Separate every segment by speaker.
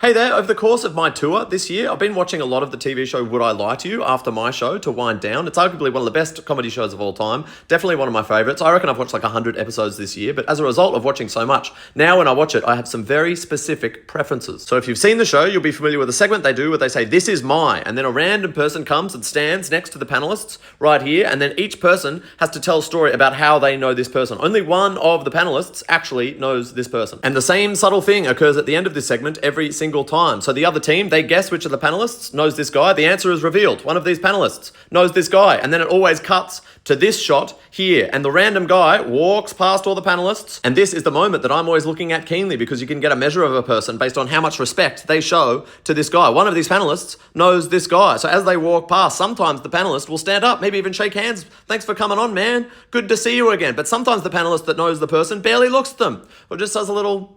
Speaker 1: Hey there, over the course of my tour this year, I've been watching a lot of the TV show Would I Lie to You after my show to wind down. It's arguably one of the best comedy shows of all time. Definitely one of my favorites. I reckon I've watched like 100 episodes this year, but as a result of watching so much, now when I watch it, I have some very specific preferences. So if you've seen the show, you'll be familiar with a segment they do where they say, "This is my," and then a random person comes and stands next to the panelists right here, and then each person has to tell a story about how they know this person. Only one of the panelists actually knows this person. And the same subtle thing occurs at the end of this segment every single time. So the other team, they guess which of the panelists knows this guy. The answer is revealed. One of these panelists knows this guy. And then it always cuts to this shot here. And the random guy walks past all the panelists. And this is the moment that I'm always looking at keenly because you can get a measure of a person based on how much respect they show to this guy. One of these panelists knows this guy. So as they walk past, sometimes the panelist will stand up, maybe even shake hands. "Thanks for coming on, man. Good to see you again." But sometimes the panelist that knows the person barely looks at them or just does a little...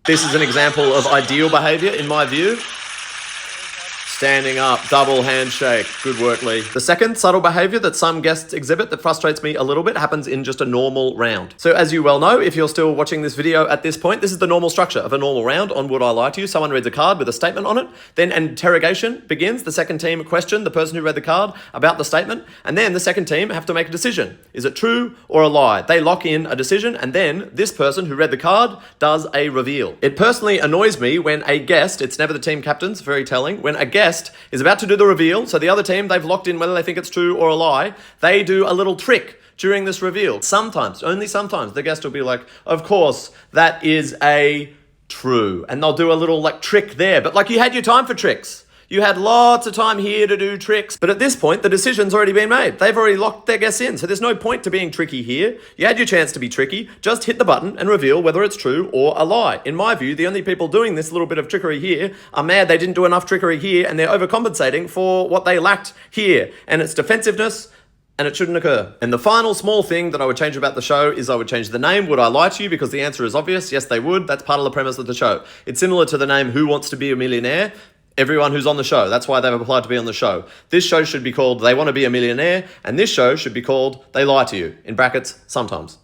Speaker 1: This is an example of ideal behavior, in my view. Standing up, double handshake. Good work, Lee. The second subtle behavior that some guests exhibit that frustrates me a little bit happens in just a normal round. So as you well know, if you're still watching this video at this point, this is the normal structure of a normal round on Would I Lie to You. Someone reads a card with a statement on it, then an interrogation begins. The second team question the person who read the card about the statement, and then the second team have to make a decision. Is it true or a lie? They lock in a decision, and then this person who read the card does a reveal. It personally annoys me when a guest, it's never the team captains, very telling, when a guest is about to do the reveal, so the other team, they've locked in whether they think it's true or a lie, they do a little trick during this reveal. Sometimes, only sometimes, the guest will be like, "Of course, that is a true," and they'll do a little like trick there, but like you had your time for tricks. You had lots of time here to do tricks. But at this point, the decision's already been made. They've already locked their guests in. So there's no point to being tricky here. You had your chance to be tricky. Just hit the button and reveal whether it's true or a lie. In my view, the only people doing this little bit of trickery here are mad they didn't do enough trickery here and they're overcompensating for what they lacked here. And it's defensiveness, and it shouldn't occur. And the final small thing that I would change about the show is I would change the name, Would I Lie to You? Because the answer is obvious. Yes, they would. That's part of the premise of the show. It's similar to the name Who Wants to Be a Millionaire? Everyone who's on the show. That's why they've applied to be on the show. This show should be called They Want to Be a Millionaire, and this show should be called They Lie to You, in brackets, sometimes.